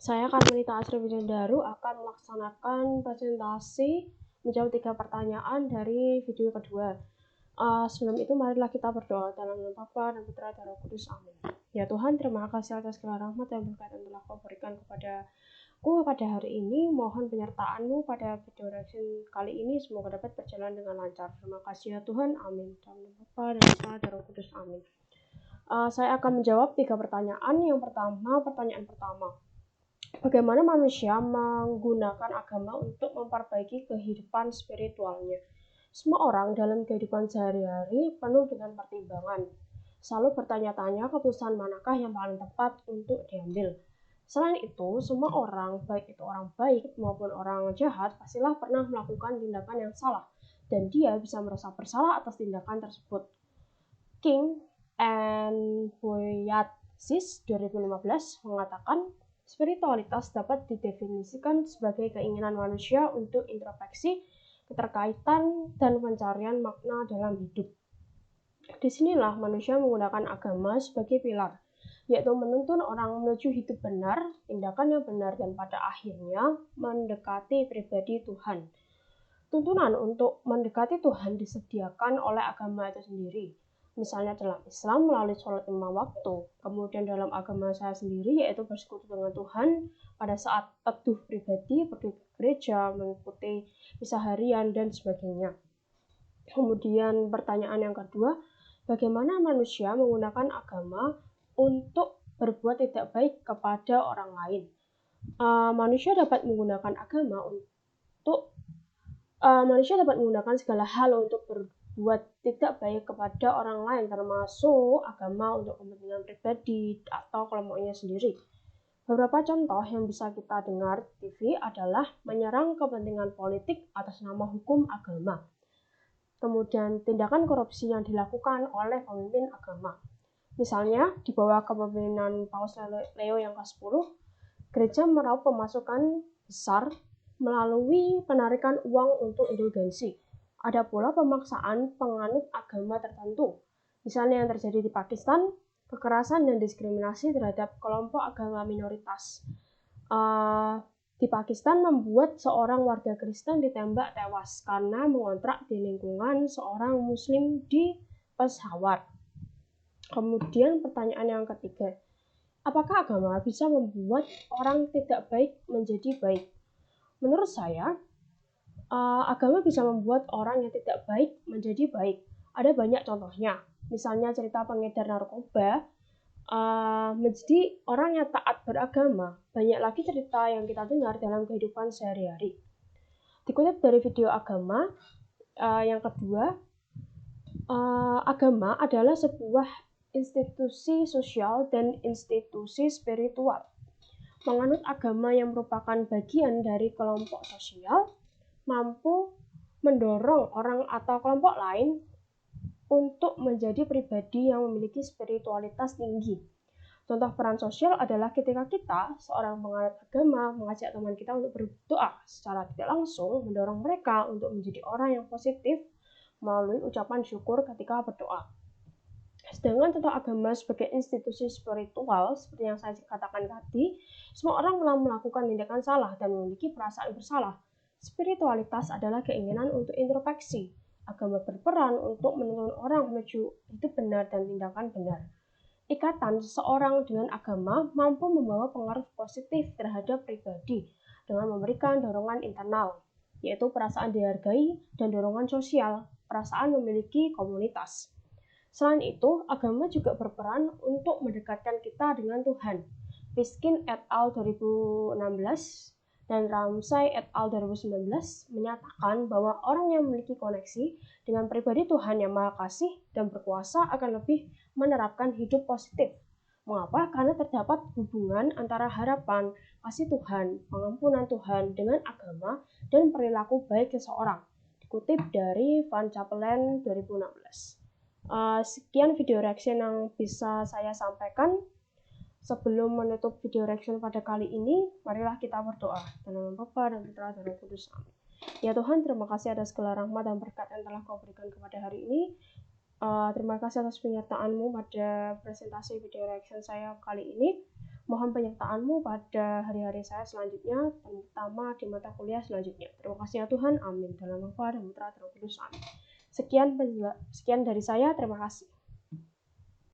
Saya Karmelita Asri Widandaru akan melaksanakan presentasi menjawab 3 pertanyaan dari video kedua. Sebelum itu marilah kita berdoa dalam nama Bapa dan Putra dan Roh Kudus. Amin. Ya Tuhan, terima kasih atas segala rahmat dan berkat yang telah Kau berikan kepadaku pada hari ini. Mohon penyertaan-Mu pada video reaction kali ini, semoga dapat berjalan dengan lancar. Terima kasih ya Tuhan. Amin. Dalam nama Bapa dan Putra dan Roh Kudus. Amin. Saya akan menjawab 3 pertanyaan. Yang pertama, pertanyaan pertama. Bagaimana manusia menggunakan agama untuk memperbaiki kehidupan spiritualnya? Semua orang dalam kehidupan sehari-hari penuh dengan pertimbangan. Selalu bertanya-tanya keputusan manakah yang paling tepat untuk diambil. Selain itu, semua orang, baik itu orang baik maupun orang jahat, pastilah pernah melakukan tindakan yang salah. Dan dia bisa merasa bersalah atas tindakan tersebut. King and Boyatzis 2015 mengatakan, spiritualitas dapat didefinisikan sebagai keinginan manusia untuk introspeksi, keterkaitan, dan pencarian makna dalam hidup. Disinilah manusia menggunakan agama sebagai pilar, yaitu menuntun orang menuju hidup benar, tindakan yang benar, dan pada akhirnya mendekati pribadi Tuhan. Tuntunan untuk mendekati Tuhan disediakan oleh agama itu sendiri. Misalnya dalam Islam melalui sholat 5 waktu, kemudian dalam agama saya sendiri yaitu bersekutu dengan Tuhan pada saat teduh pribadi, pergi ke gereja, mengikuti misa harian, dan sebagainya. Kemudian pertanyaan yang kedua, bagaimana manusia menggunakan agama untuk berbuat tidak baik kepada orang lain? Manusia dapat menggunakan segala hal untuk berbuat tidak baik kepada orang lain, termasuk agama untuk kepentingan pribadi atau kelompoknya sendiri. Beberapa contoh yang bisa kita dengar di TV adalah menyerang kepentingan politik atas nama hukum agama. Kemudian tindakan korupsi yang dilakukan oleh pemimpin agama. Misalnya di bawah kepemimpinan Paus Leo yang ke-10, gereja meraup pemasukan besar melalui penarikan uang untuk indulgensi. Ada pula pemaksaan penganut agama tertentu. Misalnya yang terjadi di Pakistan, kekerasan dan diskriminasi terhadap kelompok agama minoritas. Di Pakistan membuat seorang warga Kristen ditembak tewas karena mengontrak di lingkungan seorang Muslim di Peshawar. Kemudian pertanyaan yang ketiga, apakah agama bisa membuat orang tidak baik menjadi baik? Menurut saya, agama bisa membuat orang yang tidak baik menjadi baik. Ada banyak contohnya. Misalnya cerita pengedar narkoba menjadi orang yang taat beragama. Banyak lagi cerita yang kita dengar dalam kehidupan sehari-hari. Dikutip dari video agama yang kedua, agama adalah sebuah institusi sosial dan institusi spiritual. Menganut agama yang merupakan bagian dari kelompok sosial mampu mendorong orang atau kelompok lain untuk menjadi pribadi yang memiliki spiritualitas tinggi. Contoh peran sosial adalah ketika kita, seorang penganut agama, mengajak teman kita untuk berdoa secara tidak langsung, mendorong mereka untuk menjadi orang yang positif melalui ucapan syukur ketika berdoa. Sedangkan contoh agama sebagai institusi spiritual, seperti yang saya katakan tadi, semua orang melakukan tindakan salah dan memiliki perasaan bersalah. Spiritualitas adalah keinginan untuk introspeksi. Agama berperan untuk menuntun orang menuju hidup benar dan tindakan benar. Ikatan seseorang dengan agama mampu membawa pengaruh positif terhadap pribadi dengan memberikan dorongan internal, yaitu perasaan dihargai, dan dorongan sosial, perasaan memiliki komunitas. Selain itu, agama juga berperan untuk mendekatkan kita dengan Tuhan. Piskin et al. 2016 dan Ramsay et al. 2019 menyatakan bahwa orang yang memiliki koneksi dengan pribadi Tuhan yang Maha Kasih dan berkuasa akan lebih menerapkan hidup positif. Mengapa? Karena terdapat hubungan antara harapan, kasih Tuhan, pengampunan Tuhan dengan agama dan perilaku baik seseorang. Dikutip dari Van Capellen 2016. Sekian video reaction yang bisa saya sampaikan. Sebelum menutup video reaction pada kali ini, marilah kita berdoa. Dalam nama Bapa dan Putra dan Roh Kudus. Amin. Ya Tuhan, terima kasih atas segala rahmat dan berkat yang telah Kau berikan kepada hari ini. Terima kasih atas penyertaan-Mu pada presentasi video reaction saya kali ini. Mohon penyertaan-Mu pada hari-hari saya selanjutnya, terutama di mata kuliah selanjutnya. Terima kasih ya Tuhan, amin. Dalam nama Bapa dan Putra dan Roh Kudus, amin. Sekian dari saya, terima kasih.